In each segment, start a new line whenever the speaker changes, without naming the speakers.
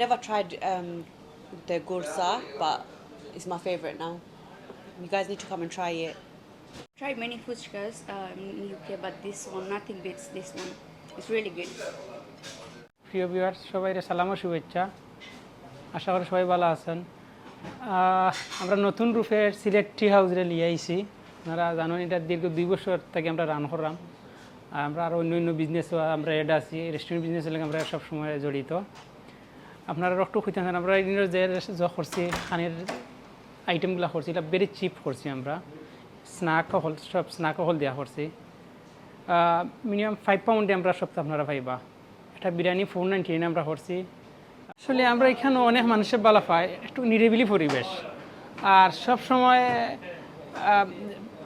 Never tried the gursa, but it's my favorite now. You guys need to come and try it.
Tried many fuchkas in UK, but this one, nothing beats this one. It's really good.
প্রিয় viewers সবাইকে সালাম ও শুভেচ্ছা। আশা করি সবাই ভালো আছেন। আমরা নতুন রূপের সিলেট টি হাউসে নিয়ে আইছি। আপনারা জানেন এটা দীর্ঘ 2 বছর থেকে আমরা রান করলাম। আমরা আর অন্য বিজনেসও আমরা এড আছি, রেস্টুরেন্ট বিজনেসের লাগে আমরা সব সময় জড়িত। আপনারা একটু খুঁজতে থাকেন, আমরা যে করছি খানের আইটেমগুলো করছি এটা ভেরি চিপ করছি। আমরা স্ন্যাক হল সব স্ন্যাক হল দেওয়া করছি। মিনিমাম 5 পাউন্ডে আমরা সপ্তাহে আপনারা পাইবা। একটা বিরিয়ানি 4.99 আমরা করছি। আসলে আমরা এখানে অনেক মানুষের ভালো পাই, একটু নিরিবিলি পরিবেশ। আর সব সময়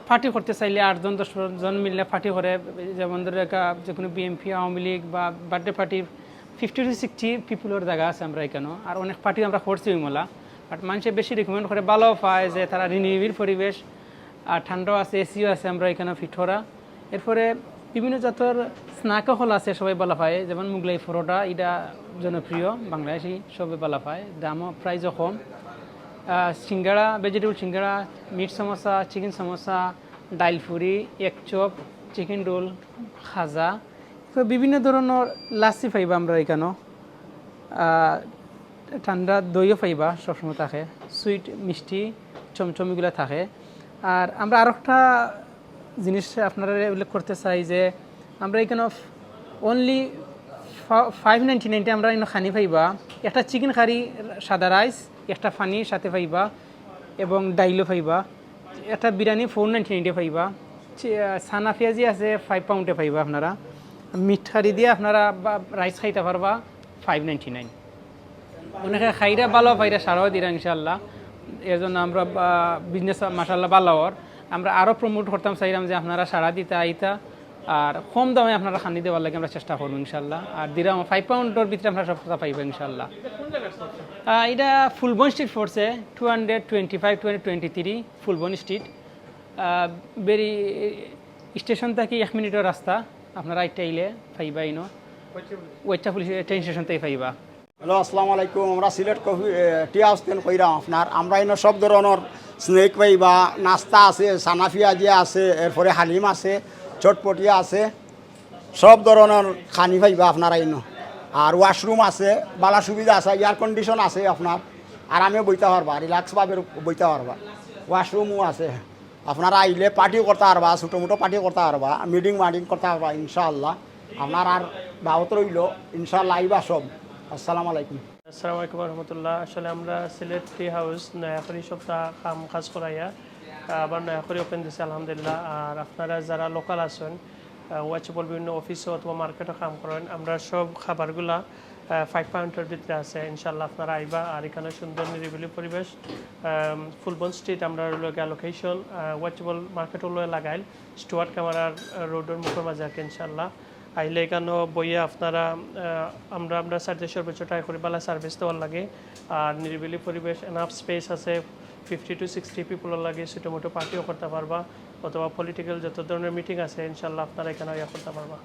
পার্টি করতে চাইলে 8 জন 10 জন মিললে পার্টি করে, যেমন ধরে যে কোনো বিএমপি আওয়ামী লীগ বা বার্থডে পার্টি 50 to 60 পিপুলের জায়গা আছে আমরা এখানে। আর অনেক পার্টি আমরা করছি ওইমলা, বাট মানুষে বেশি রিকমেন্ড করে, ভালো পায় যে তারা নিরিবিলি পরিবেশ আর ঠান্ডাও আছে, এসিও আছে আমরা এখানে ফিট করা। এরপরে বিভিন্ন জাতের স্ন্যাক হল আছে, সবাই ভালো পায়। যেমন মুগলাই পরোটা, এটা জনপ্রিয়, বাংলাদেশি সবাই ভালো পায়, দামও প্রাইসও কম। সিঙ্গাড়া, ভেজিটেবল সিঙ্গাড়া, মিট সমোসা, চিকেন সমোসা, ডাইল ফুরি, এক চপ, চিকেন রোল, খাজা, বিভিন্ন ধরনের লাসি পাইবা আমরা এখানেও। ঠান্ডা দইও পাইবা, সবসময় থাকে, সুইট মিষ্টি চমচমিগুলো থাকে। আর আমরা আরও একটা জিনিস আপনারা উল্লেখ করতে চাই যে আমরা এখানে অনলি 5.99 আমরা এখানে খানি পাইবা। একটা চিকেন কারি, সাদা রাইস, একটা ফানি সাথে পাইবা এবং ডাইলও পাইবা। একটা বিরিয়ানি 4.99 পাইবা। সানা পেঁয়াজি আছে 5 পাউন্ডে পাইবা। আপনারা মিট কারি দিয়ে আপনারা রাইস খাইতে পারবা 5.99। অনেকে খাইরা ভালো পাইরা সারাও দিরা ইনশাল্লাহ। এর জন্য আমরা বিজনেস মাশাল্লাহ ভালো। আমরা আরও প্রমোট করতাম, চাইলাম যে আপনারা সারা দিতে আইতা আর কম দামে আপনারা খানি দেওয়ার লাগে আমরা চেষ্টা করবো ইনশাল্লাহ। আর দিরাম 5 পাউন্ডের ভিতরে আপনারা সব কথা পাইবেন ইনশাল্লাহ। এটা ফুলবন স্ট্রিট পড়ছে, 225-223 ফুলবন স্ট্রিট। বেরি স্টেশন থেকে 1 মিনিটের রাস্তা। আপনারা এটা আইলে পাইবা ইনো ওইটা পুলিশ ট্রেন স্টেশন থেকে পাইবা।
হ্যালো, আসসালামু আলাইকুম। আমরা সিলেট কফি টি হাউস থেকে কইরাম আপনার। আমরা এনে সব ধরনের স্নেক পাইবা, নাস্তা আছে, সানা পেঁয়াজিয়া আছে, এরপরে হালিম আছে, চটপটিয়া আছে, সব ধরনের খানি পাইবা আপনারা এনে। আর ওয়াশরুম আছে, বালা সুবিধা আছে, এয়ার কন্ডিশন আছে আপনার, আরামে বইতে পারবা, রিল্যাক্সভাবে বইতে পারবা। ওয়াশরুমও আছে, আপনারা আইলে পার্টিও করতে পারবা, ছোটো মোটো পার্টি করতে পারবা, মিটিং করতে পারবা ইনশাআল্লাহ। আপনার আর দাওয়াত রইল ইনশাআল্লাহ, আইবা সব। আসসালামু আলাইকুম।
আসসালামু আলাইকুম রহমতুল্লাহ। আসলে আমরা সিলেট টি হাউস নয়াকরি সপ্তাহ কাম কাজ করাইয়া আবার নয়াকরি ওপেন দিচ্ছে আলহামদুলিল্লাহ। আর আপনারা যারা লোকাল আছেন, ওয়াচেবল বিভিন্ন অফিসও অথবা মার্কেটও কাম করেন, আমরা সব খাবারগুলা 5 পাউন্ডের ভিতরে আছে ইনশাল্লাহ। আপনারা আইবা। আর এখানে সুন্দর নিরিবিলি পরিবেশ, ফুলবন স্ট্রিট আমরা লোকেশন ওয়াচেবল মার্কেট হলো লাগাইল স্টুয়ার্ট ক্যামেরার রোডের মুখের মাঝে আর কি ইনশাল্লাহ। আইলে এখানেও বইয়ে আপনারা আমরা সর্বোচ্চ ট্রাই করি ভালো সার্ভিস দেওয়ার লাগে। আর নিরিবিলি পরিবেশ, এনাফ স্পেস আছে, 50 to 60 পিপলের লাগে, ছোটো মোটো পার্টিও করতে পারবা অথবা পলিটিক্যাল যত ধরনের মিটিং আছে ইনশাল্লাহ আপনারা এখানে ইয়া করতে পারবা।